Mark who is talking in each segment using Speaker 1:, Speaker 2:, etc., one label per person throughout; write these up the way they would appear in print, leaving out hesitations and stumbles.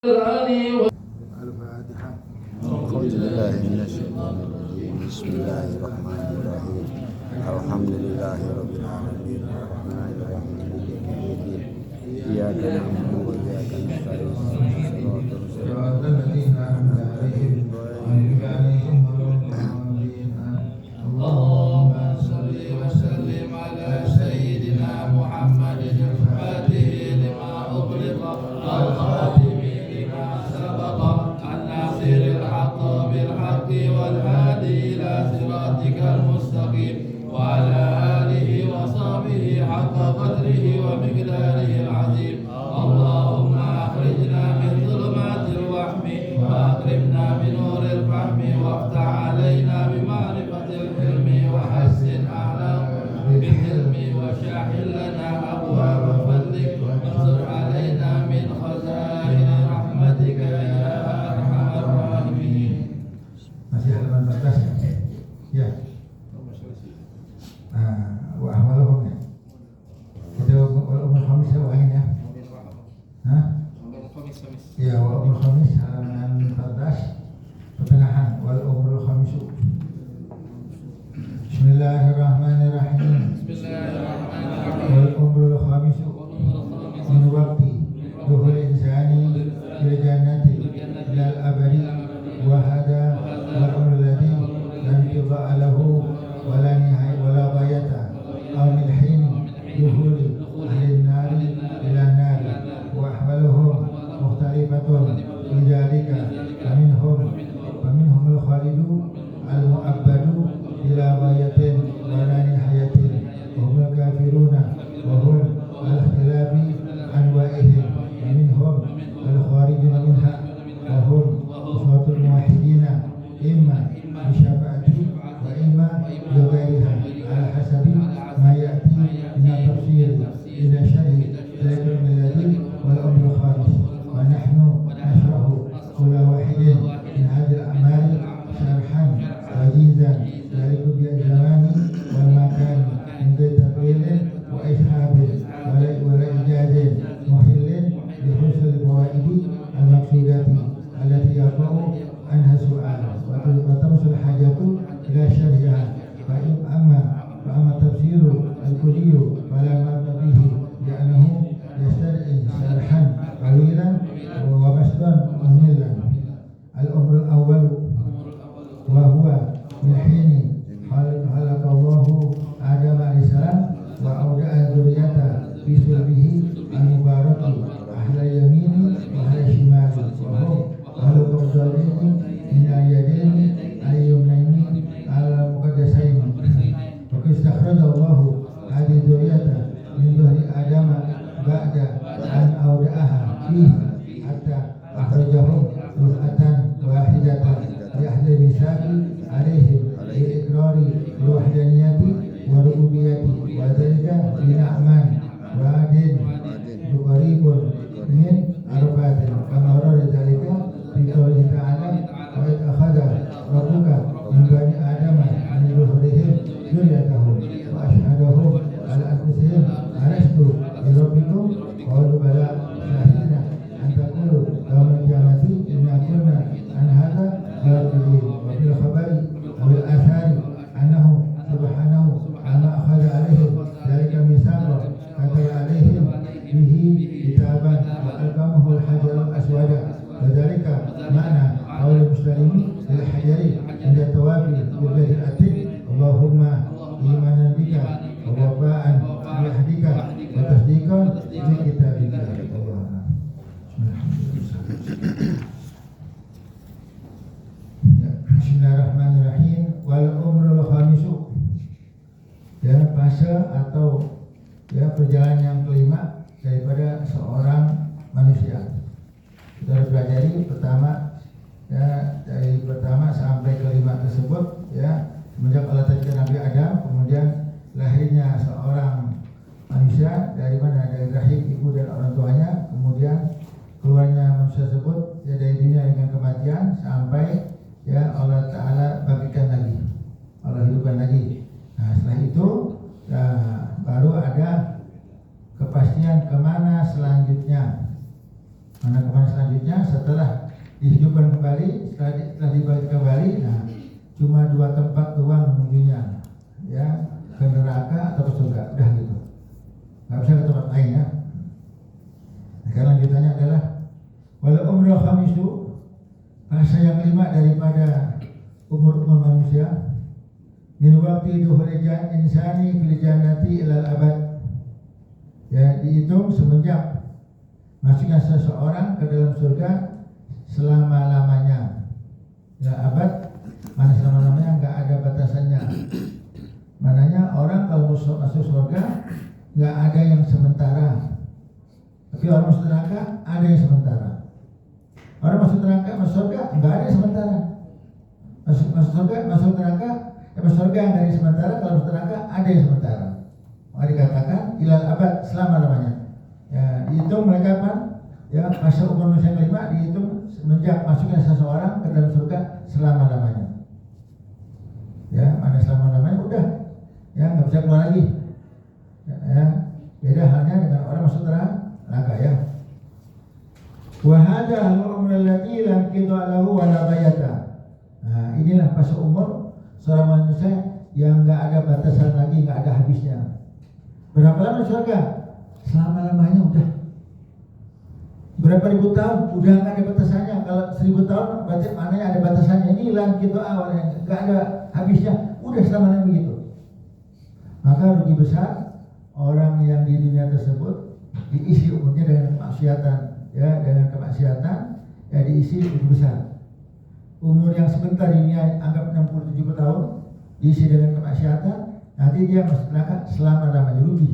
Speaker 1: الفاتحة. أعوذ بالله من الشيطان الرجيم. بسم الله الرحمن الرحيم. الحمد لله رب العالمين الرحمن الرحيم مالك يوم الدين. إياك نعبد وإياك نستعين اهدنا الصراط الذين أنعمت عليهم غير المغضوب عليهم اللهم صل وسلم على سيدنا محمد الفاتح لما أغلق والخاتم لما سبق الناصر الحق بالحق والهادي إلى صراطك المستقيم وعلى آله وصحبه حق قدره ومقداره العظيم. اللهم أخرجنا من ظلمات الوهم وأكرمنا بنور الفهم وافتح علينا بمعرفة العلم وحسن أخلاقنا بالحلم وشاحن لنا أبواب فضلك وانصر علينا من خزائن رحمتك يا أرحم الراحمين.
Speaker 2: Masih halaman 14 ya? Wa ahwaluhum ya? Kita wa'umul khamis ya wa'in ya? Ya wa'umul khamis halaman 14 pertengahan wa'umul khamisu. Bismillahirrahmanirrahim. Wa'umul khamisu min waqti duhul insani fil jannati ilal abadi wa hada wa'umul ladhi lam yuba'a lahu wala nihai wala ghayata aw min hini duhuli ahlin nari ila nari wa ahwaluhum mukhtalifatun lidhalika faminhum al-khalidu al-mu'abbadu ila ghayatin wala nihayatin wa humul kafiruna wa hum al-ikhtilafi anwa'ihim minhum al-kharijuna minha wa hum uswatul muwahhidina imma bisyafa'ati wa imma bighairiha ala hasabi ma ya'ti min at-tafsir ila syarhi dalil miladi wal amru khamis wa nahnu nashrahu kulla wahidin min hadhihi al-a'mal syarhan wajizan yaliku bi al-zamani wal makan min taqwilin wa ishabin wa la ijazin muhillin bi husul fawaidi al-maqsudati allati yaqa'u anha su'al wa tamsul hajatu ila syarhiha fa amma tafsiru al-kulliyu fala mabna bihi li'annahu yastad'i syarhan qawilan wa bastan mumillan. Al-umrul awwal wa huwa min hini khalaqallahu Adam alaihissalam wa awda'a dzurriyyata fi sulbihi al-mubaraki ahla yamini wa ahla shimali wa hum ahlu qabdalaini min al-yadaini al-yumnaini al-muqaddasaini wa istakhrajallahu hadhihi dzurriyyata min dhuhri Adam ba'da an awda'aha fihi hatta akhrajahum nur'atan wahidatan li ahli misaki alaihim bi iqrari wahdaniyati wa rububiyyati wa dzalika bi na'man wa adin qaribun min arbatin kama warada dzalika fi qawlihi ta'ala wa id akhadha rabbuka min bani adama min zuhurihim dzurriyyatahum wa ashhadahum ala anfusihim alastu bi rabbikum qalu bala shahidna an taqulu yawmal qiyamati inna kunna an hadha ghafilin wa fil khabari wal athari annahu subhanahu amma akhadha alaihim dzalika mithaqa kataba alaihim bihi kitaban wa alqamahu al-hajar al-aswada wa dzalika ma'na qaul muslimin lil hajari inda tawafi bil atik Allahumma imanan bika wa wafa'an bi ahdika wa tasdiqan bi kitabika. Bismillahirrahmanirrahim. Wal umrul khamisu, ya fase atau ya perjalanan yang kelima daripada seorang manusia. Kita pelajari pertama ya, dari pertama sampai kelima tersebut ya, semenjak Allah tadikan Nabi Adam, kemudian lahirnya seorang manusia dari mana? Dari rahim ibu dan orang tuanya, kemudian keluarnya manusia tersebut ya dari dunia dengan kematian sampai ya Allah Ta'ala bagikan lagi, Allah hidupkan lagi. Nah setelah itu ya, baru ada kepastian kemana selanjutnya. Mana kemana selanjutnya? dihidupkan kembali, setelah dibalik kembali, nah cuma 2 tempat doang menujunya, ya, ke neraka atau ke surga, udah gitu, nggak bisa ke tempat lain ya. Sekarang lanjutannya adalah wal umrul khamisu, fase yang kelima daripada umur manusia, min waqti dukhul insani fil jannati ilal abad, ya, dihitung semenjak masuknya seseorang ke dalam surga selama-lamanya. Ya, abad, mana selama-lamanya, nggak ada batasannya. Mananya orang kalau masuk surga nggak ada yang sementara, tapi orang masuk neraka ada yang sementara. Orang masuk neraka, masuk surga nggak ada yang sementara. Masuk surga, masuk neraka, masuk surga yang dari sementara, kalau masuk neraka ada yang sementara. Maka dikatakan ilal abad, selama-lamanya. Ya, dihitung mereka kapan? Ya, masa umur manusia yang kelima dihitung semenjak masuknya seseorang ke dalam surga selama-lamanya. Ya, mana selama-lamanya udah, ya, nggak bisa keluar lagi. Ya, beda halnya dengan orang masuk neraka, ya. Wa hadha al-umr alladhi lam qida lahu wa la bayata. Nah, inilah fase umur seorang manusia yang nggak ada batasan lagi, nggak ada habisnya. Berapa lama surga? Selama-lamanya udah. Berapa ribu tahun? Udah nggak ada batasannya. Kalau 1000 tahun berarti maknanya ada batasannya. Ini hilang gitu awalnya, nggak ada habisnya. Udah selama-lamanya begitu. Maka rugi besar orang yang di dunia tersebut diisi umurnya dengan kemaksiatan, ya, dengan kemaksiatan, ya, diisi rugi besar. Umur yang sebentar di dunia anggap 60-70 tahun diisi dengan kemaksiatan, nanti dia masuk neraka selama-lamanya, rugi.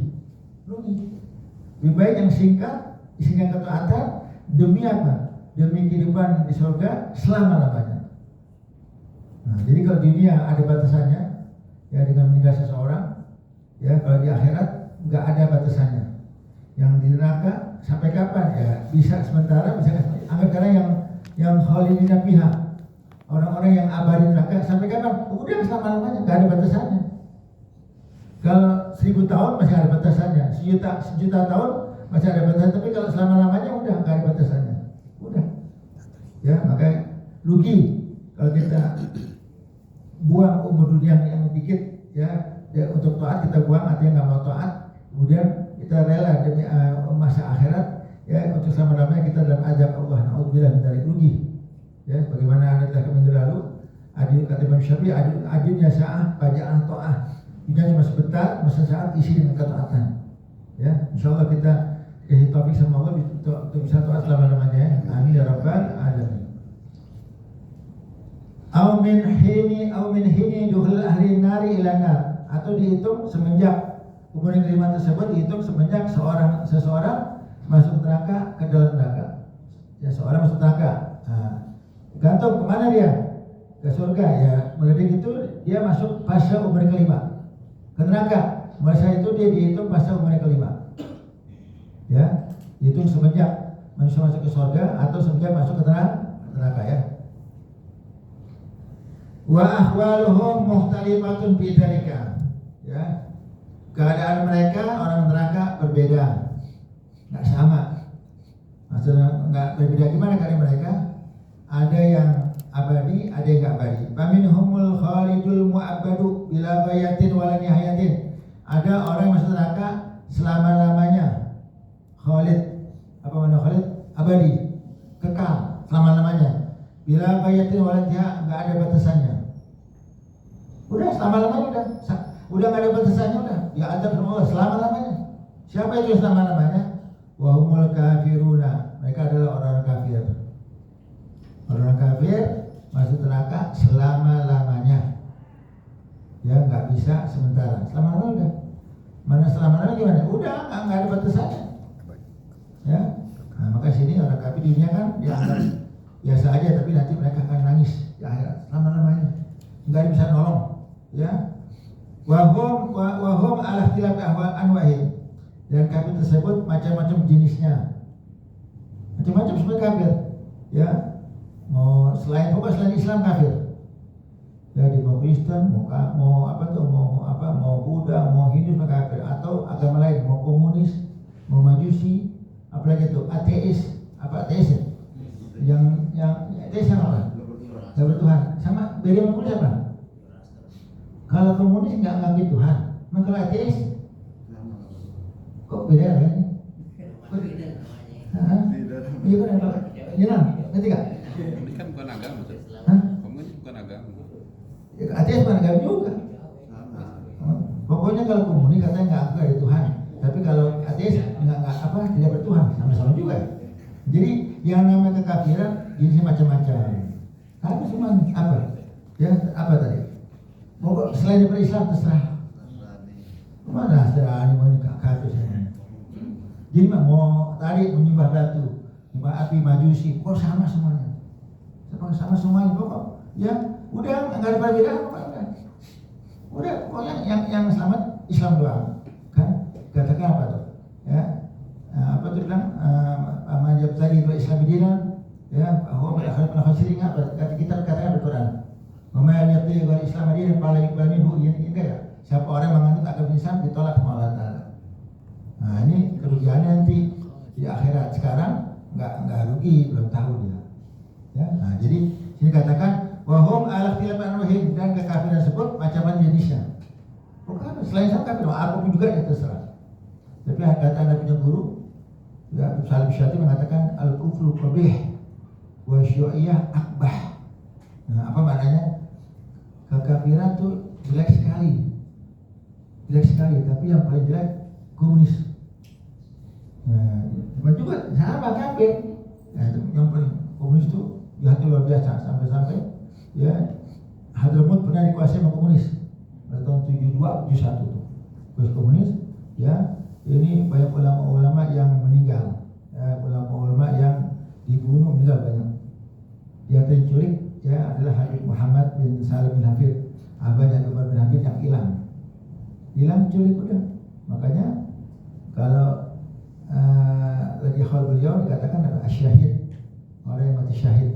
Speaker 2: Lebih baik yang singkat, isinya ketaatan, demi apa? Demi kehidupan di surga selama-lamanya. Nah, jadi kalau di dunia ada batasannya, ya, dengan meninggal seseorang, ya, kalau di akhirat nggak ada batasannya. Yang di neraka sampai kapan? Ya, bisa sementara, bisa anggap karena yang khalidina fiha, orang-orang yang abadi neraka sampai kapan? Udah selama-lamanya, nggak ada batasannya. Kalau 1000 tahun masih ada batasannya, sejuta tahun masih ada batasannya, tapi kalau selama-lamanya udah nggak ada batasannya, udah. Ya, makanya rugi kalau kita buang umur dunia yang dikit, ya, untuk taat kita buang, artinya nggak mau taat, kemudian kita rela demi masa akhirat, ya, untuk selama-lamanya kita dalam azab Allah. Naudzubillah dari rugi. Ya, bagaimana kita minggu lalu, kata Imam Syafi'i, adilnya sa'ah, baja'ah ta'ah. Dunia cuma sebentar, masa saat isi dengan ketaatan. Ya, insyaallah kita kasih taufik sama Allah untuk bisa taat selama-lamanya, ya. Amin ya rabbal alamin. Au min hini dukhul ahli nari ila nar, atau dihitung semenjak umur yang kelima tersebut, dihitung semenjak seseorang masuk neraka ke dalam neraka. Ya, seorang masuk neraka. Nah, gantung kemana dia? Ke surga, ya. Mulai dari itu dia masuk fase umur kelima. Ke neraka, masa itu dia dihitung fase umur kelima. Ya, dihitung semenjak manusia masuk ke surga atau semenjak masuk ke neraka, ya. Wa ahwaluhum mukhtalifatun fi dzalika. Ya. Keadaan mereka orang neraka berbeda. Enggak sama. Maksudnya enggak berbeda gimana keadaan mereka? Ada yang abadi, ada yang enggak abadi. Faminhumul khalidul mu'abbadu bila ghayatin wala nihayatin. Ada orang yang masuk neraka selama-lamanya. Khalid, apa makna khalid? Abadi, kekal selama-lamanya. Bila ghayatin wala nihayatin, enggak ada batasannya. Udah selama-lamanya, udah enggak ada batasannya, udah. Ya azab sama Allah selama-lamanya. Siapa itu selama-lamanya? Wa humul kafiruna. Mereka adalah orang-orang kafir. Orang kafir masuk neraka selama-lamanya. Ya, nggak bisa sementara. Selama-lamanya udah. Mana selama-lamanya gimana? Udah, nggak ada batasannya. Ya. Nah, maka sini orang kafir di dunia kan dianggap biasa aja, tapi nanti mereka akan nangis di akhirat selama-lamanya. Nggak bisa nolong. Ya. Wahum ala ikhtilaf anwa'ihim. Dan kafir tersebut macam-macam jenisnya. Macam-macam semua kafir. Ya. Mau selain Islam kafir. Jadi mau Kristen, mau Buddha, mau Hindu kafir, atau agama lain, mau komunis, mau Majusi, apalagi itu ateis, apa ateis? yang ateis yang apa? Nggak bertuhan. Sama beda sama komunis apa? Kalau komunis nggak ngakui Tuhan, nah kalau ateis kok beda lagi? Iya kan apa? Iya, ngerti nggak?
Speaker 3: Komunis kan bukan agama tuh. Komunis bukan agama.
Speaker 2: Ya, ateis bukan agama juga. Pokoknya kalau komunis katanya nggak akui ada Tuhan, tapi kalau ateis nggak apa tidak bertuhan, sama-sama juga. Jadi yang namanya kekafiran jenisnya macam-macam. Tapi semua apa? Ya apa tadi? Pokok selain daripada Islam terserah. Mana Nasrani mau kafir semua. Jadi mau tadi menyembah batu, menyembah api, majusi, kok sama semuanya? Sama semuanya pokok. Ya udah nggak ada perbedaan pokoknya. Udah pokoknya yang selamat Islam doang. Kan? Katakan apa tuh? Ya apa tuh bilang? Majab tadi itu Islam dina. Ya, bahwa akhlak syirik apa? Kata kita katakan Al-Quran. Memang yaqti wal Islam dina pala yuqbaluhu ini enggak ya? Siapa orang menganut agama Islam ditolak sama Allah Taala. Nah ini kerugiannya nanti di akhirat. Sekarang nggak rugi, belum tahu dia. Ya, nah jadi sini katakan wahum ala khilafan wahid dan kekafiran tersebut macam-macam jenisnya. Bukan selain sama kafir, apapun juga ya terserah. Tapi kata anda punya guru, ya Salim Syati mengatakan al-kufru qabih wa syu'iyah akbah. Nah apa maknanya? Kekafiran tuh jelek sekali. Jelek sekali, tapi yang paling jelek komunis. Nah, cuma juga sama kafir. Nah, itu yang paling komunis itu jahatnya luar biasa sampai-sampai ya Hadramut pernah dikuasai sama komunis pada tahun 72 71 tuh. Terus komunis ya ini banyak ulama-ulama yang meninggal, ya, ulama-ulama yang dibunuh meninggal banyak. Yang terculik ya adalah Habib Muhammad bin Salim bin Hafid, abahnya Umar bin Hafid yang hilang culik udah. Makanya kalau lagi haul beliau dikatakan ada asyahid, orang yang mati syahid,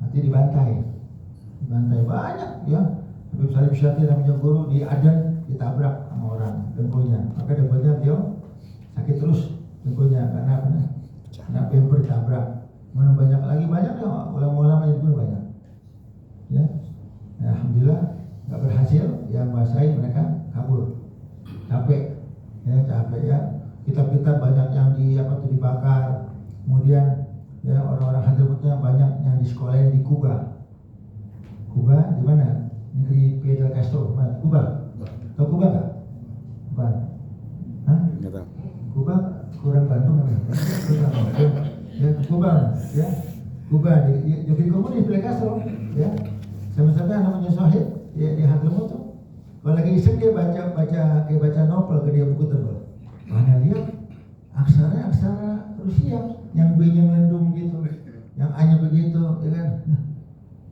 Speaker 2: mati dibantai banyak ya. Habib Salim Syati namanya guru di Aden ditabrak sama orang dengkulnya, maka dengkulnya beliau sakit terus dengkulnya karena bemper ditabrak. Mana banyak ya ulama-ulama yang dibunuh banyak ya. Alhamdulillah nggak berhasil yang menguasai, mereka kabur. Capek ya, kitab-kitab banyak yang dibakar. Kemudian ya orang-orang Hadramutnya banyak yang disekolahin di Kuba di mana? Negeri Fidel Castro, mana? Kuba. Tahu Kuba nggak? Bukan. Hah? Kuba kurang Bandung kan? Ya Kuba ya. Kuba jadi komunis Fidel Castro ya. Sama-sama namanya Sohib ya, di Hadramut tuh. Kalau lagi iseng dia baca novel, ke dia buku tebal. Mana lihat aksara Rusia yang B-nya melendung gitu, yang A-nya begitu, ya kan? Nah,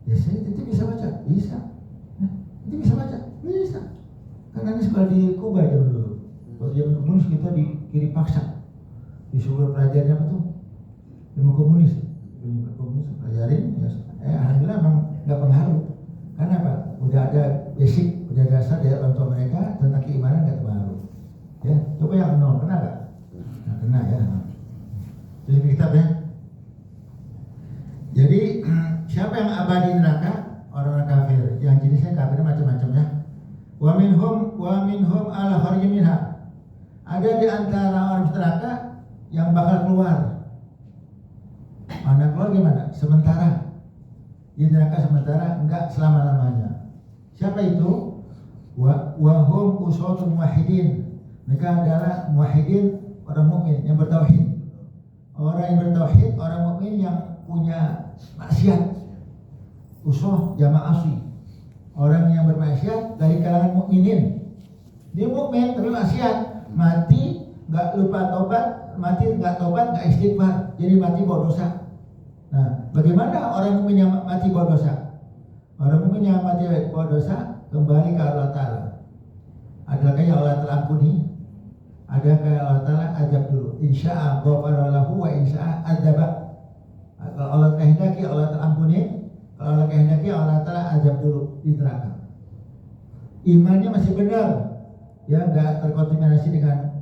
Speaker 2: ya saya itu bisa baca, bisa. Nah, itu bisa baca, bisa. Karena ini sekolah di Kuba aja dulu. Waktu zaman komunis kita dikirim paksa, disuruh pelajarin apa tuh? Ilmu komunis pelajarin. Ya, alhamdulillah memang nggak pengaruh. Karena apa? Udah ada basic, udah dasar dari orang tua mereka tentang keimanan, nggak terpengaruh. Ya, coba yang nol, kena nggak? Nah, kena ya. Jadi kitabnya. Jadi siapa yang abadi neraka? Orang-orang kafir. Yang jenisnya kafir macam-macam ya. Wa minhum ala kharij minha. Ada di antara orang neraka yang bakal keluar. Mana keluar gimana? Sementara. Di neraka sementara, enggak selama-lamanya. Siapa itu? Wahum usatul muwahhidin. Mereka adalah muwahhidin, orang mukmin yang bertauhid. Orang yang bertauhid, orang mukmin yang punya maksiat. Usah jamaah asli. Orang yang bermaksiat dari kalangan mukminin. Dia mukmin tapi maksiat, mati enggak lupa tobat, mati enggak tobat, enggak istighfar. Jadi mati bawa dosa. Nah, bagaimana orang mukmin yang mati bawa dosa? Orang mukmin yang mati bawa dosa kembali ke Allah Ta'ala. Adakah yang Allah Ta'ala ampuni? Adakah Allah Ta'ala azab dulu? Insya'a ghafara lahu wa insya'a adzaba. Kalau Allah kehendaki Allah Ta'ala ampuni, kalau Allah kehendaki Allah Ta'ala azab dulu di neraka. Imannya masih benar, ya nggak terkontaminasi dengan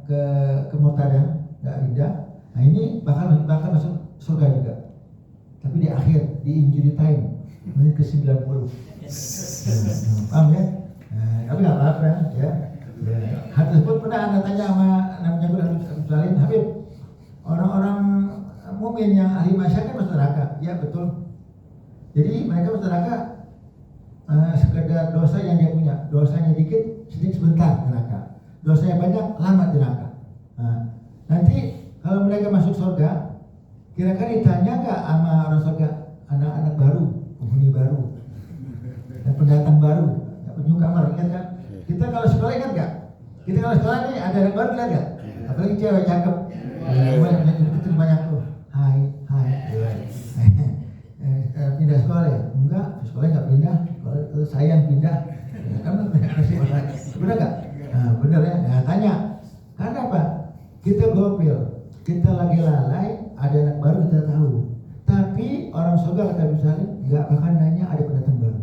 Speaker 2: kemurtadan, nggak ridha. Nah ini bakal masuk surga juga. tapi di akhir, di injury time, menit ke 90. Paham ya? Tapi nggak apa-apa ya. Hal tersebut pernah anda tanya sama namanya Abu Salim, Habib, orang-orang mukmin yang ahli masyarakat masuk neraka? Ya betul. Jadi mereka masuk neraka sekedar dosa yang dia punya. Dosanya dikit, sedikit sebentar neraka. Dosanya banyak, lama di neraka. Nanti kalau mereka masuk surga, kira-kira ditanya nggak sama orang surga, anak-anak baru, penghuni baru, dan pendatang baru, penyuka kamar, ingat kan? Kita kalau sekolah ingat nggak? Kita kalau sekolah nih ada anak baru lihat nggak? Apalagi cewek cakep, banyak tuh, hai, pindah sekolah ya? Enggak, sekolah nggak pindah, sayang pindah, kan benar nggak? Nah, benar ya. Nah, tanya, karena apa? Kita gopil, kita lagi lalai, ada anak baru kita tahu. Tapi orang surga kata Abu Salim nggak bakal nanya ada pendatang baru.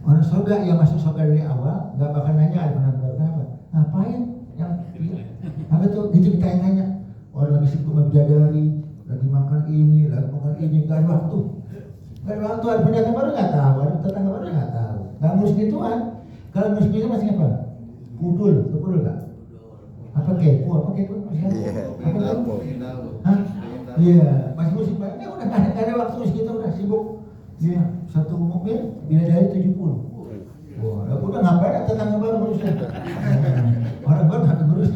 Speaker 2: Orang surga yang masuk surga dari awal nggak bakal nanya ada pendatang baru. Kenapa? Ngapain? Yang apa tuh? Gitu ditanya-tanya. Orang lagi sibuk bidadari, lagi makan ini, nggak ada waktu. Nggak ada waktu, ada pendatang baru nggak tahu, ada tetangga baru nggak tahu. Nggak ngurus gituan. Kalau ngurus gitu masih apa? Pudul nggak? Apa kepo? Apa kepo? Hah? Iya, masih musik banyak. Udah nggak ada waktu segitu, udah sibuk. Dia satu mobil bidadari 70. Wah, udah ngapain tetangga baru ngurusnya? Orang baru nggak ngurus,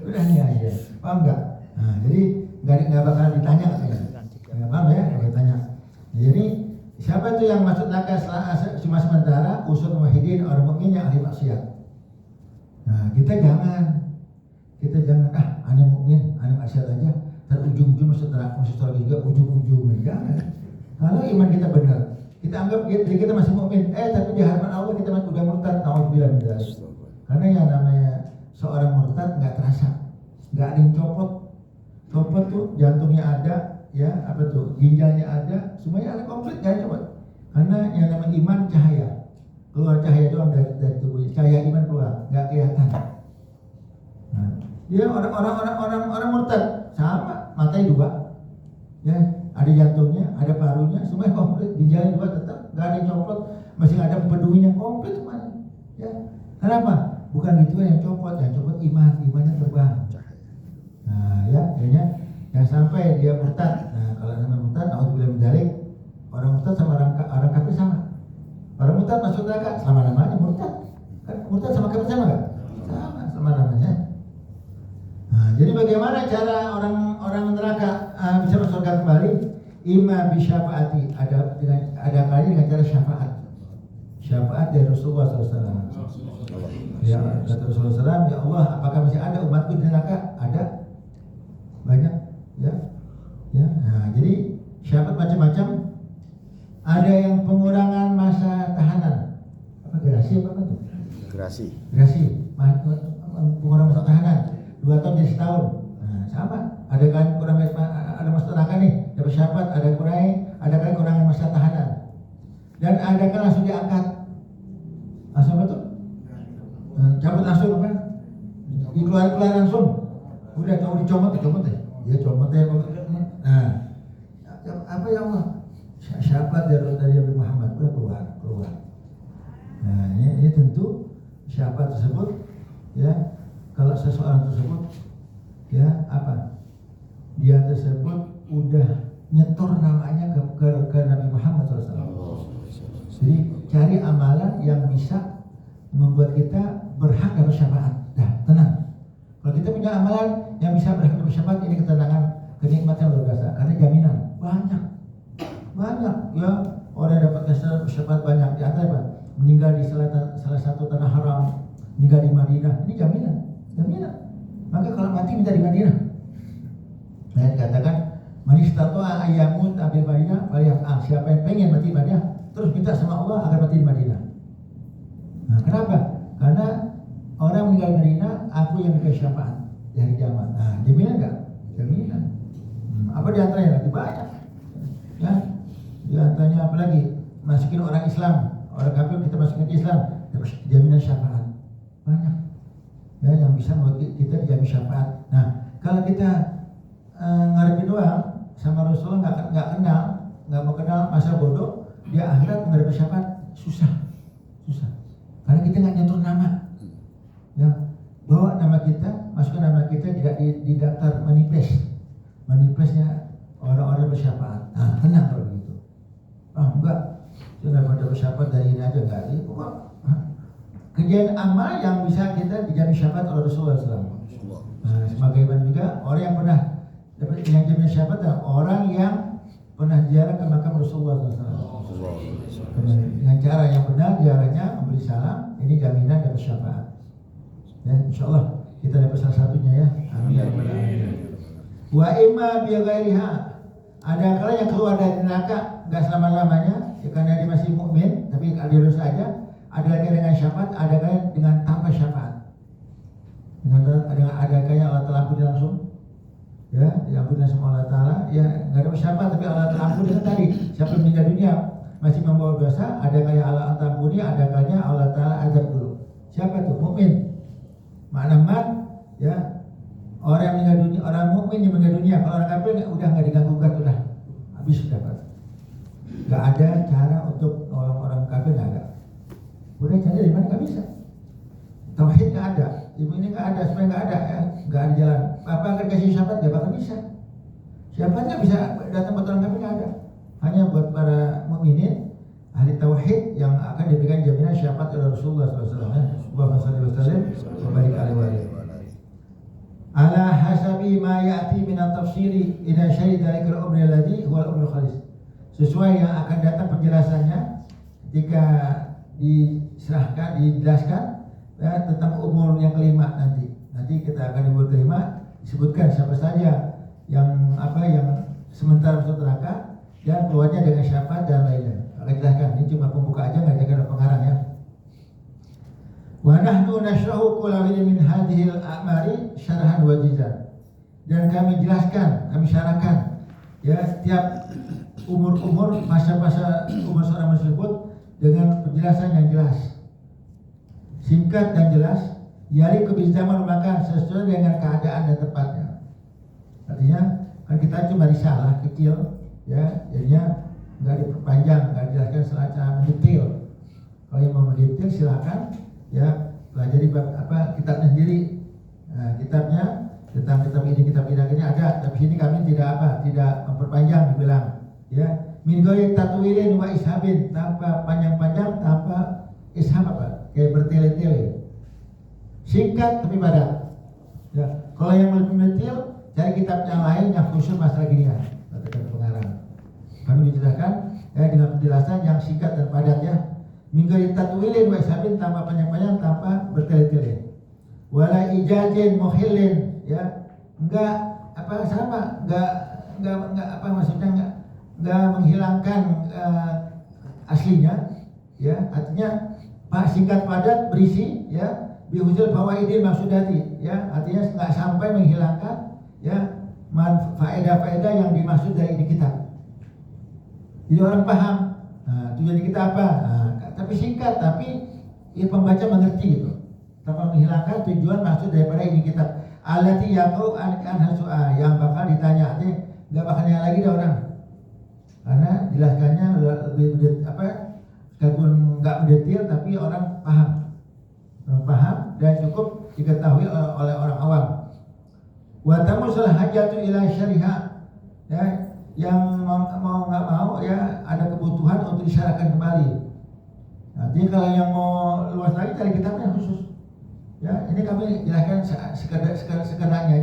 Speaker 2: udah nih aja. Paham nggak? Nah, jadi nggak bakal ditanya katanya. Paham ya? Nggak ditanya. Jadi siapa tuh yang masuk neraka cuma sementara? Usul muwahhidin, orang mukmin yang ahli maksiat. Nah, kita jangan aneh mukmin, aneh maksiat aja. Ujung-ujung masuk neraka, masuk surga juga ujung-ujungnya. Jangan. Kalau iman kita benar, kita anggap diri kita masih mukmin, tapi di hadapan Allah kita masih udah murtad. Nauzubillah min dzalik. Karena yang namanya seorang murtad nggak terasa, nggak ada yang copot tuh jantungnya ada, ya apa tuh ginjalnya ada, semuanya ada komplit nggak copot. Karena yang namanya iman cahaya, keluar cahaya doang dari tubuhnya, cahaya iman keluar, nggak kelihatan. Nah, dia orang murtad sama matanya dua, ya ada jantungnya, ada parunya, semuanya komplit, ginjalnya dua tetap, nggak ada yang copot, masih ada empedunya komplit semuanya. Ya, kenapa? Bukan itu yang copot imannya terbang. Nah, ya, akhirnya yang sampai dia murtad. Nah, kalau namanya murtad, nauzubillah min dzalik, orang murtad sama orang kafir sama. Orang murtad masuk neraka selama-lamanya murtad. Kan murtad sama kafir sama enggak? Sama selama-lamanya. Nah, jadi bagaimana cara orang neraka bisa masuk surga kembali? Imma bi syafaati, ada kali dengan cara syafaat. Syafaat dari Rasulullah SAW. Ya, kata Rasulullah SAW, ya Allah, apakah masih ada umatku di neraka? Ada, banyak, ya. Nah, jadi syafaat macam-macam. Ada yang pengurangan masa tahanan. Apa gerasi apa itu? Gerasi. Pengurangan masa tahanan 2 tahun jadi setahun. Nah, sama. Ada kan ada masa neraka nih, dapat syafaat, ada kan kurangan masa tahanan. Dan ada kan langsung diangkat. Langsung apa tuh? Cabut langsung apa? Dikeluarin langsung. Udah dicomot deh. Dia comot deh. Nah, apa ya Allah? Syafaat dari Nabi Muhammad udah keluar. Nah, ini tentu syafaat tersebut, ya, kalau seseorang tersebut, ya apa? Dia tersebut udah nyetor namanya ke Nabi Muhammad SAW. Jadi cari amalan yang bisa membuat kita berhak dapat syafaat. Nah, tenang. Kalau kita punya amalan yang bisa berhak dapat syafaat, ini ketenangan, kenikmatan luar biasa. Karena jaminan banyak, ya, orang dapat syafaat banyak. Di antara apa? Meninggal di salah satu tanah haram, meninggal di Madinah. Ini jaminan. Maka kalau mati minta di Madinah. Nah, dikatakan man istata'a ayyamut bil Madinah falyaf'al. Siapa yang pengen mati di Madinah, terus minta sama Allah agar mati di Madinah. Nah, kenapa? Karena orang meninggal di Madinah, aku yang dikasih syafaat di hari kiamat. Nah, jaminan enggak? Jaminan. Apa di antaranya lagi banyak? Ya, di antaranya apa lagi? Masukin orang Islam, orang kafir kita masukin ke Islam, dapat jaminan syafaat. Banyak. Ya, yang bisa membuat kita dijamin syafaat. Nah, kalau kita ngarepin doang, sama Rasulullah nggak kenal, nggak mau kenal masa bodoh, dia akhirat nggak ada syafaat, susah. Karena kita nggak nyentuh nama, ya bawa nama kita, masukkan nama kita tidak di daftar manifestnya orang-orang bersyafaat. Nah, tenang kalau begitu. Enggak, sudah pada bersyafaat dari ini aja enggak. Kejadian amal yang bisa kita dijamin syafaat oleh Rasulullah SAW. Nah, sebagaimana juga orang yang pernah dapat yang jamin syafaat adalah orang yang pernah ziarah ke makam Rasulullah SAW. Dengan cara yang benar, ziarahnya memberi salam, ini jaminan dapat syafaat. Ya, insyaallah kita dapat salah satunya ya. Amin. Wa imma bi ghairiha. Ada kala yang keluar dari neraka enggak selama-lamanya, ya karena dia masih mukmin, tapi ada dosa aja. Ada kala dengan syafaat, ada kala dengan tanpa syafaat. Dengan ada kala Allah Ta'ala ampuni langsung. Ya, diampuni sama Allah Ta'ala. Ya, enggak ada syafaat tapi Allah Ta'ala ampuni tadi. Siapa meninggal dunia masih membawa dosa, ada kala Allah Ta'ala ampuni, ada kalanya Allah Ta'ala azab dulu. Siapa tuh? Mukmin. Makna ya orang yang meninggal dunia, orang mukmin yang meninggal dunia. Kalau orang kafir udah nggak diganggu-gugat, udah habis sudah Pak. Nggak ada cara untuk orang kafir, nggak ada. Udah cari di mana nggak bisa. Tauhid nggak ada, ibu ini nggak ada, sebenarnya nggak ada, ya nggak ada jalan. Apa akan kasih syafaat nggak bakal bisa. Syafaatnya bisa datang buat orang kafir nggak ada. Hanya buat para mukminin ahli tauhid yang akan diberikan jaminan syafaat oleh Rasulullah SAW. Allahumma shalli wa sallim wa barik alaihi wa alihi. Ala hasabi ma ya'ti min at-tafsiri ila syai' dalikal umri alladhi huwa al-umrul khalis. Sesuai yang akan datang penjelasannya ketika dijelaskan ya, tentang umur yang kelima nanti. Nanti kita akan umur kelima disebutkan siapa saja yang sementara masuk neraka dan keluarnya dengan syafaat dan lainnya. Akan jelaskan, ini cuma pembuka aja, nggak ada pengarang ya. Wa nahnu nashrahu kulla min hadhil a'mari syarhan wa jizan. Dan kami jelaskan, kami syarahkan ya setiap umur-umur masa-masa umur seorang tersebut dengan penjelasan yang jelas, singkat dan jelas, yari kebijakan maka sesuai dengan keadaan dan tempatnya. Artinya kan kita cuma risalah kecil ya, jadinya nggak diperpanjang, nggak dijelaskan secara mendetail. Kalau yang mau mendetail silakan ya pelajari kitabnya sendiri. Nah, kitabnya tentang kitab ini ada, tapi sini kami tidak memperpanjang, dibilang ya min ghairi tatwilin wa ishabin, tanpa panjang-panjang, tanpa ishab kayak bertele-tele, singkat tapi padat ya. Kalau yang lebih detail cari kitab yang lain yang khusus masalah ginian, kata pengarang. Kami dijelaskan ya dengan penjelasan yang singkat dan padat ya. Min ghairi tatwilin wa ishabin, tanpa panjang-panjang, tanpa bertele-tele. Wala ijazin muhillin ya, enggak maksudnya enggak menghilangkan aslinya ya, artinya singkat padat berisi ya, bihuzul fawaidil maksudati ya, artinya enggak sampai menghilangkan ya faedah-faedah yang dimaksud dari ini kitab. Jadi orang paham tujuan kita apa, tapi singkat, tapi ya pembaca mengerti gitu, tanpa menghilangkan tujuan maksud daripada ini kitab. Allati yaqau an su'a, yang bakal ditanya, artinya nggak bakal nanya lagi dah orang, karena jelaskannya lebih meskipun nggak mendetail tapi orang paham dan cukup diketahui oleh orang awam. Wa tamusul hajatu ila syariha ya, yang mau nggak mau ya ada kebutuhan untuk disyarahkan kembali. Nanti kalau yang mau luas lagi cari kitabnya khusus. Ya, ini kami jelaskan sekedarnya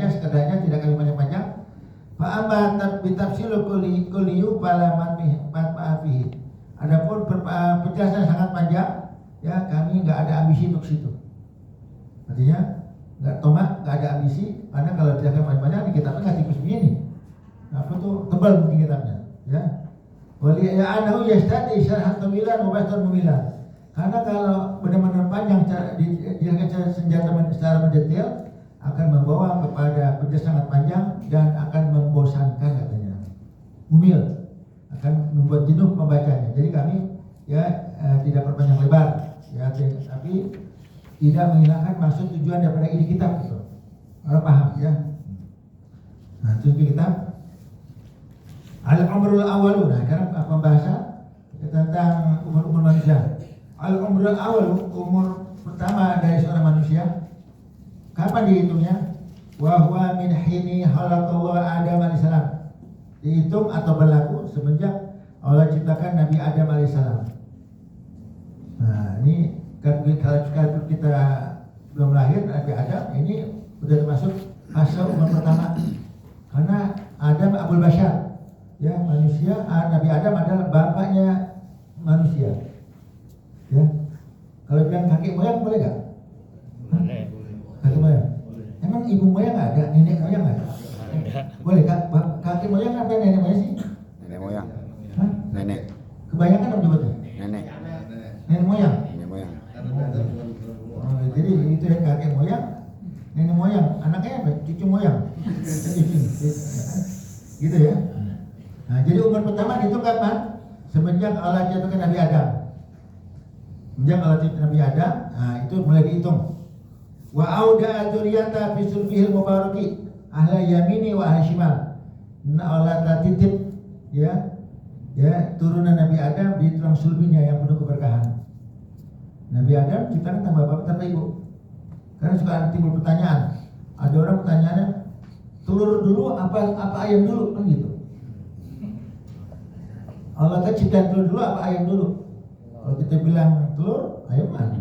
Speaker 2: tidak kami panjang-panjang. Fa amma bitafsilu kulliyu fala manfa'a. Adapun penjelasan sangat panjang ya, kami nggak ada ambisi untuk situ. Artinya nggak ada ambisi, karena kalau dijelaskan panjang-panjang di kitabnya nggak tipis begini. Apa tuh tebal mungkin kitabnya ya. Wali anahu yastati syarhan tawilan wa bastan mumilan. Karena kalau benar-benar panjang dijelaskan secara mendetail akan membawa kepada penjelasan sangat panjang dan akan membosankan katanya. Mumil, akan membuat jenuh pembacanya. Jadi kami ya tidak perpanjang lebar ya, tapi tidak menghilangkan maksud tujuan daripada ini kitab gitu. Orang paham ya. Nah, itu kitab. Al-umrul awalu. Nah, sekarang pembahasan tentang umur manusia. Al-umrul awalu, umur pertama dari seorang manusia. Kapan dihitungnya? Wa huwa min hini khalaqallahu Adam alaihissalam. Dihitung atau berlaku semenjak Allah ciptakan Nabi Adam alaihissalam. Nah, ini kalau kita belum lahir Nabi Adam, ini sudah termasuk fase umur pertama. Karena Adam Abul Bashar, ya, manusia. Nabi Adam adalah bapaknya manusia. Ya, kalau bilang kakek moyang boleh nggak? Kakek moyang. Emang ibu moyang nggak ada, nenek moyang nggak ada? Boleh kak? Kakek moyang apa nenek moyang sih?
Speaker 1: Nenek moyang.
Speaker 2: Hah?
Speaker 1: Nenek.
Speaker 2: Kebanyakan apa nyebutnya?
Speaker 1: Nenek.
Speaker 2: Nenek moyang.
Speaker 1: Nenek moyang.
Speaker 2: Oh, jadi itu ya kakek moyang, nenek moyang, anaknya apa? Cucu moyang. Gitu ya. Nah, jadi umur pertama itu kapan? Semenjak Allah ciptakan Nabi Adam. Semenjak Allah ciptakan Nabi Adam, nah itu mulai dihitung. Wa auda dzurriyyata fi sulbihil mubaraki ahla yamini wa ahla shimal. Nah, Allah titip ya turunan Nabi Adam di tulang sulbinya yang penuh keberkahan. Nabi Adam ciptakan tanpa bapak tanpa ibu. Karena suka ada timbul pertanyaan. Ada orang pertanyaannya, telur dulu apa ayam dulu, kan gitu. Allah kan ciptain telur dulu apa ayam dulu? Kalau kita bilang telur, ayam mana?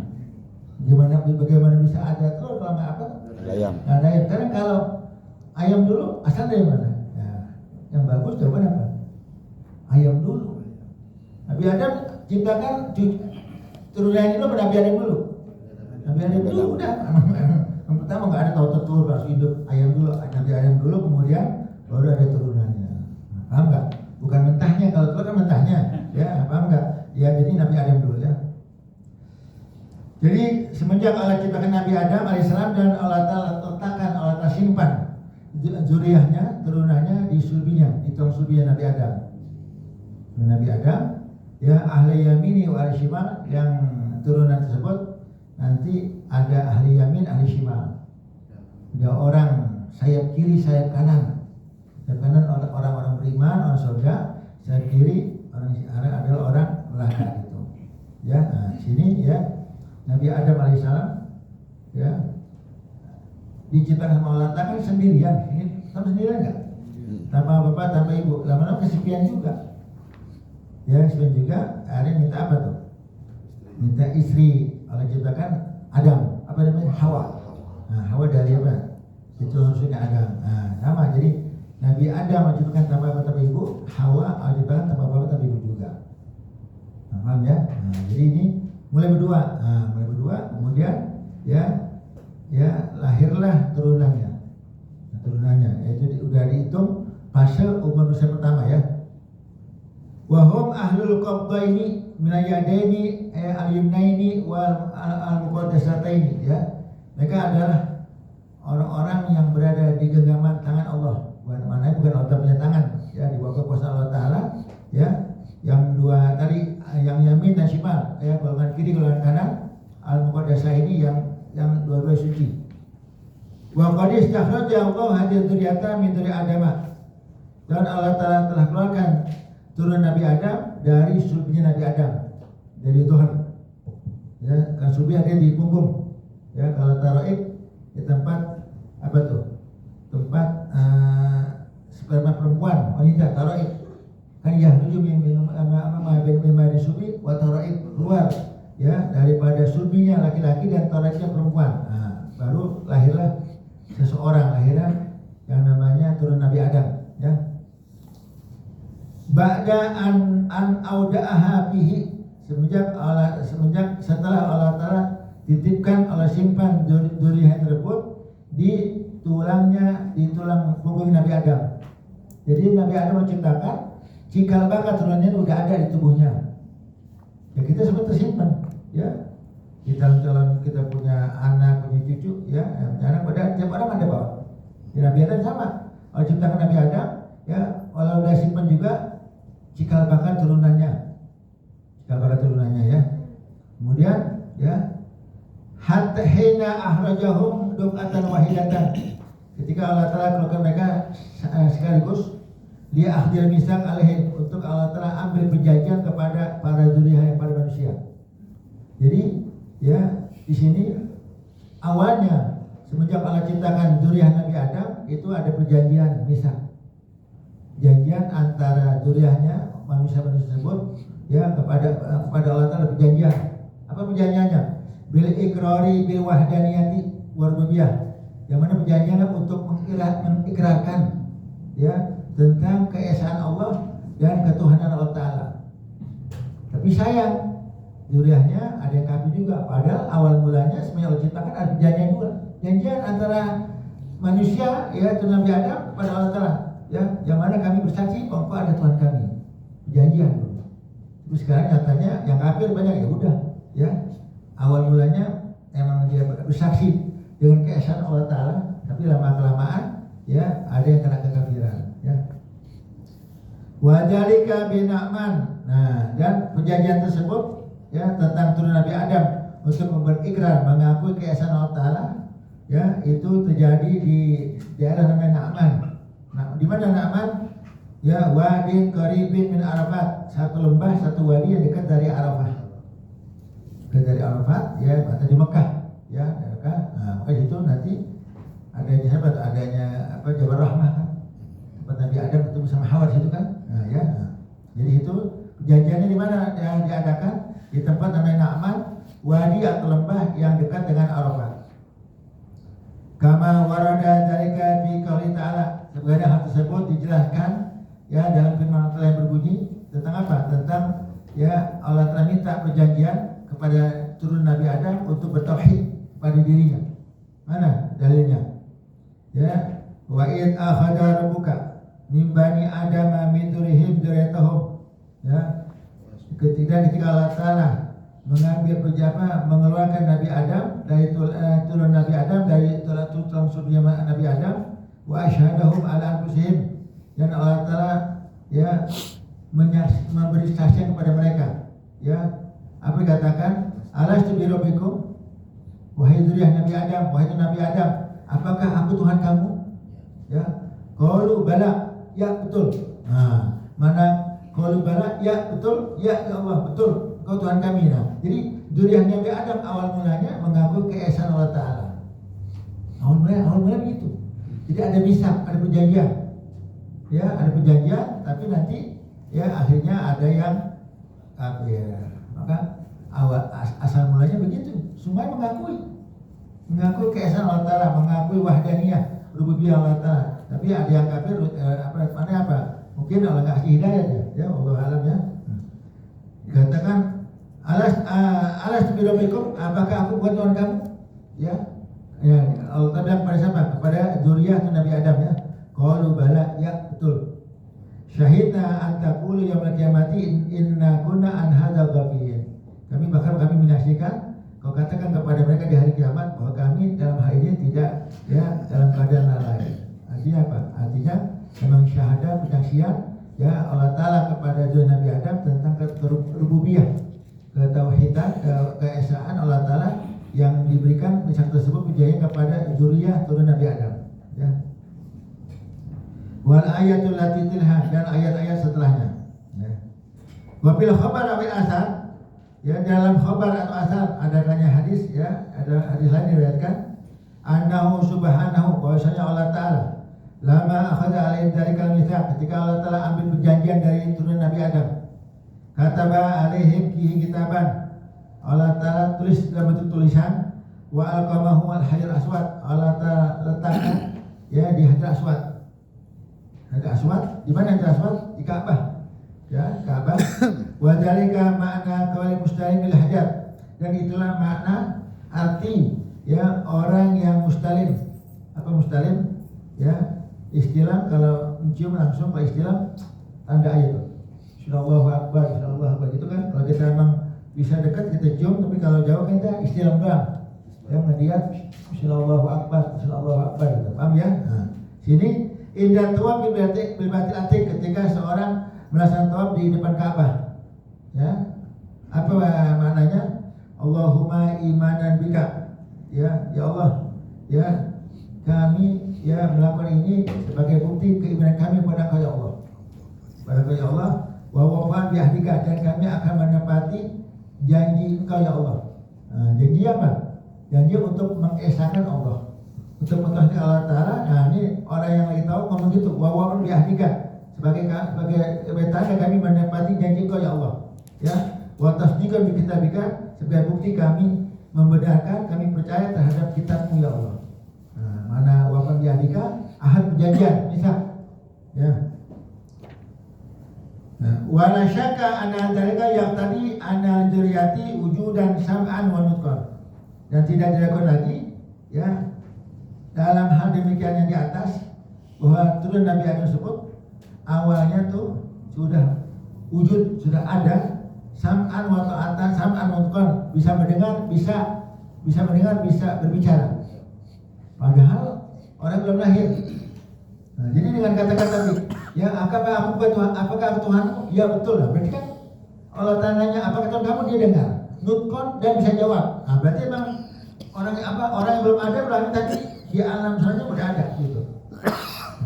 Speaker 2: Bagaimana bisa ada telur kalau nggak apa?
Speaker 1: Ayam.
Speaker 2: Ada ayam. Karena kalau ayam dulu, asal dari mana? Ya, yang bagus jawaban apa? Ayam dulu. Nabi Adam ciptakan turunannya dulu, Nabi Adam dulu. Nabi Adam dulu udah. Yang pertama nggak ada tahu telur harus hidup ayam dulu. Nabi Adam dulu, kemudian baru ada turunannya. Nah, paham nggak? Bukan mentahnya, kalau telur kan mentahnya. Ya, paham nggak? Ya, jadi Nabi Adam dulu ya. Jadi semenjak Allah ciptakan Nabi Adam alaihissalam dan Allah letakkan, Allah simpan zuriyahnya, turunannya di sulbinya, di tulang sulbinya Nabi Adam. Nabi Adam, ya ahli yamini wa ahli shimal, yang turunan tersebut nanti ada ahli yamin, ahli shimal. Ada orang sayap kiri, sayap kanan. Sayap kanan orang-orang beriman, orang surga. Sayap kiri adalah orang neraka gitu. Ya, nah, sini ya Nabi Adam alaihissalam ya diciptakan sama Allah kan sendirian. Ini sama sendirian nggak? Tanpa bapak, tanpa ibu. Lama-lama kesepian juga. Ya, kesepian juga. Ada minta apa tuh? Minta istri. Allah ciptakan Adam. Apa namanya? Hawa. Nah, Hawa dari apa? Itu maksudnya Adam. Nah, sama. Jadi Nabi Adam menciptakan tanpa bapak, tanpa ibu. Hawa Allah ciptakan tanpa bapak, tanpa ibu juga. Nah, paham ya? Nah, jadi ini mulai berdua, kemudian ya lahirlah turunannya. Nah, turunannya yaitu udah dihitung fase umur manusia pertama ya. Wahum ahlul qabdaini min yadaini al-yumnaini wal al-muqaddasataini ya. Mereka adalah orang-orang yang berada di genggaman tangan Allah. Mana bukan Allah punya tangan ya, di bawah kuasa Allah Taala ya. Yang dua tadi, yang yamin dan shimal ya, golongan kiri golongan kanan, al-muqaddasah ini yang dua-dua suci. Wa qad istakhraja Allah hadhihi dzurriyyata min dzurri Adam. Dan Allah Taala telah keluarkan turun Nabi Adam dari sulbinya Nabi Adam, dari Tuhan. Ya, kan sulbi ada di punggung. Ya, kalau taraib di tempat apa tuh? Tempat sperma perempuan, wanita taraib. Kan ya tujuh memang subi wa taraib, keluar ya daripada subinya laki-laki dan taraibnya perempuan. Nah, baru lahirlah seseorang, lahirnya yang namanya turun Nabi Adam ya. Ba'da an auda'aha bihi, semenjak setelah Allah Ta'ala titipkan, Allah simpan dzurriyyah tersebut di tulang punggung Nabi Adam. Jadi Nabi Adam menciptakan cikal bakal turunannya udah ada di tubuhnya. Ya kita sempat tersimpan, ya. Kita calon kita punya anak, punya cucu, ya. Anak pada tiap orang ada bawa. Di Nabi Adam sama. Allah ciptakan Nabi Adam, ya. Allah udah simpan juga cikal bakal turunannya. Ya. Kemudian, ya. Hatta hina ahrajahum dukatan wahidatan. Ketika Allah Ta'ala keluarkan mereka sekaligus Dia akhdil misal alaihim, untuk Allah telah ambil perjanjian kepada para zuriyah, para manusia. Jadi ya di sini awalnya semenjak Allah ciptakan zuriyah Nabi Adam itu ada perjanjian misal, perjanjian antara zuriyahnya manusia-manusia tersebut ya kepada Allah Taala, perjanjian. Apa perjanjiannya? Bil ikrari bil wahdaniyati wa rububiyyah. Yang mana perjanjiannya untuk mengikrarkan ya tentang keesaan Allah dan ketuhanan Allah Ta'ala. Tapi sayang, zuriyahnya ada yang kafir juga. Padahal awal mulanya semenjak Allah ciptakan ada perjanjian juga. Perjanjian antara manusia ya Nabi Adam kepada Allah Ta'ala ya, yang mana kami bersaksi bahwa ada Tuhan kami. Perjanjian dulu. Terus sekarang nyatanya yang kafir banyak, ya udah ya. Awal mulanya emang dia bersaksi dengan keesaan Allah Ta'ala, tapi lama kelamaan ya ada yang kena kekafiran ya. Wadhalika bina'man. Nah, dan perjanjian tersebut ya tentang turun Nabi Adam untuk berikrar mengakui keesaan Allah Ta'ala ya, itu terjadi di daerah namanya Na'man. Nah, di mana Na'man? Ya, wadin qaribin min Arafat, satu lembah, satu wadi yang dekat dari Arafah. Dekat dari Arafat ya, atau di Mekah ya, Mekah. Nah, maka itu nanti adanya sahabat, adanya Jabal Rahmah kan, tempat Nabi Adam ketemu sama Hawa di situ kan. Nah, ya. Nah. Jadi itu perjanjiannya di mana yang diadakan? Di tempat namanya Na'man, wadi atau lembah yang dekat dengan Arafah. Kama warada dzalika fi qouli ta'ala. Sebagaimana hal tersebut dijelaskan ya dalam firman Allah yang berbunyi tentang apa? Tentang ya Allah telah minta perjanjian kepada turun Nabi Adam untuk bertauhid pada dirinya. Mana dalilnya? Ya, wa id akhadha rabbuka min bani adama min dzurriyyahim dzurriyyatahum. Ya, ketika Allah Ta'ala mengambil perjama mengeluarkan Nabi Adam dari turun Nabi Adam dari tulang surga Nabi Adam, wa asyhadahum ala anfusihim, dan Allah Ta'ala ya memberi saksian kepada mereka ya. Apa dikatakan? Alastu bi rabbikum, wahai zuriyah Nabi Adam, wahai Nabi Adam, apakah aku Tuhan kamu? Ya, qalu bala, ya betul. Nah, mana qalu bala, ya betul, ya Allah betul, Kau Tuhan kami. Nah, jadi zuriyah Nabi Adam awal mulanya mengaku keesaan Allah Ta'ala. Awal mulanya begitu. Jadi ada misah, ada perjanjian. Ya, ada perjanjian, tapi nanti ya akhirnya ada yang apa ya? Maka awal asal mulanya begitu. Semua mengakui keesaan Allah Ta'ala, mengakui wahdaniyah, rububiyah Allah Ta'ala. Tapi ada yang kafir apa? Mungkin Allah nggak kasih hidayah ya, Allah alam ya. Dikatakan alas birobikum, apakah aku bukan Tuhan kamu? Ya, ya Allah Ta'ala kepada siapa? Kepada zuriyah Nabi Adam ya. Qalu bala, ya betul. Syahidna an taqulu yaumil qiyamati inna kunna an hadzal ghafilin. Kami menyaksikan kau katakan kepada mereka di hari kiamat bahwa kami dalam hal ini tidak ya dalam keadaan lalai. Artinya apa? Artinya memang syahadah penyaksian ya Allah Ta'ala kepada Nabi Adam tentang rububiyah, ketauhidan, keesaan Allah Ta'ala yang diberikan misal tersebut perjanjian kepada zuriyah turun Nabi Adam ya. Wal ayatul lati tilha, dan ayat-ayat setelahnya ya. Wa fil khabar awil asar, ya dalam khabar atau asar adanya hadis ya, ada hadis lain diriwayatkan annahu subhanahu, bahwasanya Allah Ta'ala lama akhadha alaihim dzalikal mitsaq, ketika Allah Ta'ala ambil perjanjian dari turun Nabi Adam, kataba alaihim fihi kitaban, Allah Ta'ala tulis dalam bentuk tulisan, wa alqamahu al hajar aswad, Allah Ta'ala letakkan ya di hajar aswad. Hajar aswad, di mana hajar aswad? Di Ka'bah ya, Ka'bah. Wa dzalika makna qauli mustalim bil hajar, dan itulah makna arti ya orang yang mustalim. Apa mustalim? Ya, istilah kalau mencium langsung pakai istilah tanda ayat. Allahu akbar, Allahu akbar gitu kan. Kalau kita memang bisa dekat kita cium, tapi kalau jauh kan kita istilah doang. Ya, ngelihat Allahu akbar, Allahu akbar gitu. Paham ya? Nah, sini indah tawaf bil baitil atiq, ketika seorang melaksanakan tawaf di depan Ka'bah. Ya. Apa maknanya? Allahumma imanan bika. Ya, ya Allah. Ya, kami ya melakukan ini sebagai bukti keimanan kami kepada Engkau ya Allah. kepada ya Allah, wa wafan biahdika, dan kami akan menepati janji Engkau ya Allah. Janji apa? Janji untuk mengesahkan Allah, untuk mengetahui Allah Ta'ala. Nah ini orang yang lagi tahu ngomong gitu, wa wafan biahdika, sebagai tanda kami menepati janji Engkau ya Allah, ya. Wa tasdiqan bi kitabika, sebagai bukti kami membenarkan, kami percaya terhadap kitabmu ya Allah. Nah, mana wafan biahdika, ahad perjanjian, bisa, ya. Wala syaka anna dzalika yaqtadi anna dzurriyyati wujudan sam'an wa nutqan. Dan tidak diragukan lagi, ya, dalam hal demikian yang di atas, bahwa turun Nabi Adam tersebut awalnya tuh sudah wujud, sudah ada sam'an wa ta'atan, sam'an wa nutqan, bisa mendengar, bisa berbicara. Padahal orang belum lahir. Nah, jadi dengan kata-kata ini, ya, apakah aku Tuhanmu? Ya betul lah. Berarti kan Allah tanya apakah Tuhan kamu, dia dengar, nutkon dan bisa jawab. Nah, berarti memang orang yang belum ada berarti tadi di alam sana udah ada gitu.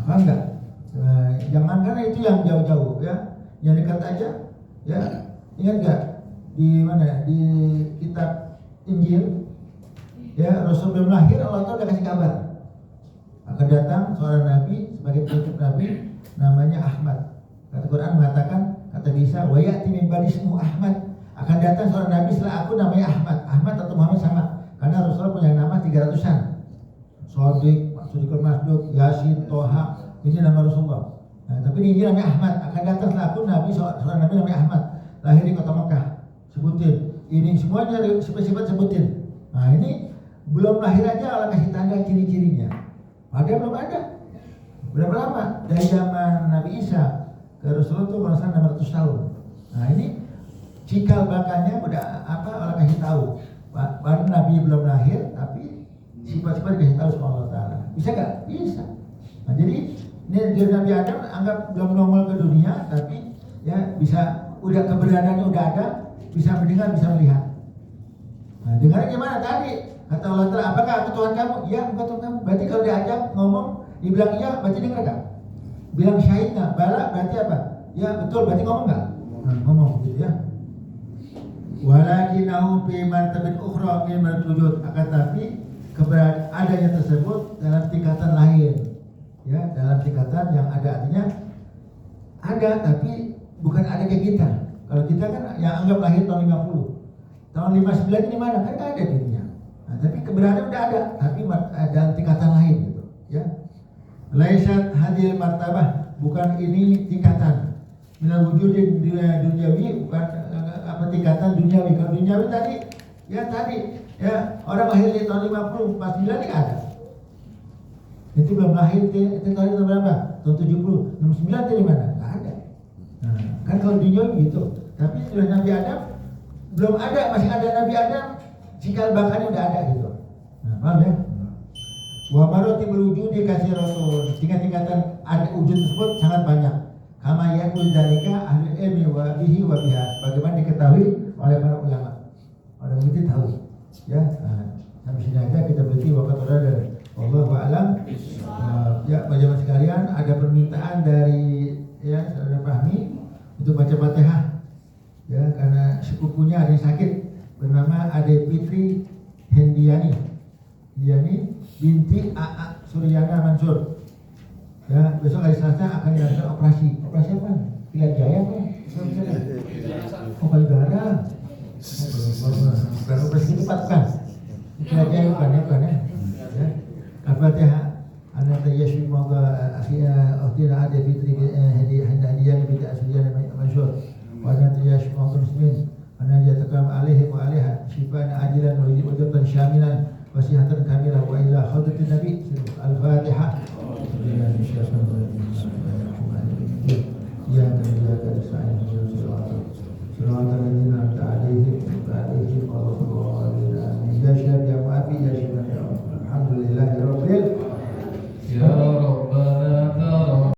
Speaker 2: Apa enggak? Jangan karena itu yang jauh-jauh, ya, yang dekat aja, ya. Ingat enggak di mana, di kitab Injil, ya, Rasul belum lahir Allah Ta'ala udah kasih kabar akan datang seorang nabi sebagai penutup nabi, namanya Ahmad. Kata Quran mengatakan, kata bisa, wa ya'ti min ba'di ismuhu Ahmad, akan datang seorang nabi setelah aku namanya Ahmad. Ahmad atau Muhammad sama, karena Rasulullah punya nama 300-an. Shodiq, Shodiqul Masduq, Yasin, Toha, ini nama Rasulullah. Nah, tapi ini namanya Ahmad, akan datang setelah aku nabi, seorang nabi namanya Ahmad, lahir di kota Mekah. Sebutin, ini semuanya sifat-sifat sebutin. Nah ini belum lahir aja Allah kasih tanda ciri-cirinya. Padahal belum ada. Berapa lama? Dari zaman Nabi Isa ke Rasulullah itu kurang 600 tahun. Nah ini cikal bakalnya udah Allah kasih tahu. Baru Nabi belum lahir, tapi sifat-sifat dikasih tahu sama Allah Ta'ala. Bisa gak? Bisa. Nah jadi ini dari Nabi Adam anggap belum nongol ke dunia, tapi ya bisa, udah keberadaannya udah ada, bisa mendengar, bisa melihat. Nah dengarnya gimana tadi? Kata Allah Ta'ala, apakah aku Tuhan kamu? Ya, bukan Tuhan kamu. Berarti kalau diajak ngomong, dibilang iya, berarti dengar gak? Bilang syahid gak? Bala, berarti apa? Ya betul, berarti ngomong gak? Nah, ngomong gitu ya. Walakinahu fi martabatin ukhra min martabut, akan tapi adanya tersebut dalam tingkatan lain. Ya, dalam tingkatan yang ada, artinya ada tapi bukan ada kayak kita. Kalau kita kan yang anggap lahir tahun 50. Tahun 59 ini mana? Kan gak ada dirinya. Nah, tapi keberadaan udah ada, tapi dalam tingkatan lain gitu, ya. Laisat hadil martabah, bukan ini tingkatan. Minal wujudin duniawi, bukan tingkatan duniawi. Kalau duniawi tadi, ya orang lahir di tahun 50, 49 ini ada. Itu belum lahir, itu tadi tahun berapa? Tahun 70, 69 itu di mana? Nggak ada. Nah, kan kalau duniawi gitu. Tapi sudah Nabi Adam belum ada, masih ada Nabi Adam. Cikal bakalnya udah ada gitu. Nah, paham ya? Wa maratibul wujudi katsiratun. Tingkatan ada wujud tersebut sangat banyak. Kama yaqul dzalika ahli ilmi wa bihi wa biha. Bagaimana diketahui oleh para ulama. Orang itu tahu. Ya, sampai sini aja kita berhenti waktu dan wallahu a'lam. Ya, jemaah sekalian, ada permintaan dari Saudara Fahmi untuk baca Fatihah. Ya, karena sepupunya ada yang sakit. Bernama Ade Fitri Hendiani binti A.A. Suryana Mansur. Ya, besok hari Selasa akan dilakukan operasi. Operasi apa? Pilar jaya apa? Oh, payudara. Bukan operasi cepat kan? Pilar jaya bukan ya? Ya. Al-Fatihah. Anak Yesus moga akhirnya Ade Fitri Hendiani binti A.A. Suryana Mansur. Anak Yesus moga muslimin. Ana yataqam alaihi wa alaiha shifaan ajilan wa wajatan syamilan wa sihatan kamilah wa ila hadratin nabi al-fatihah. Ya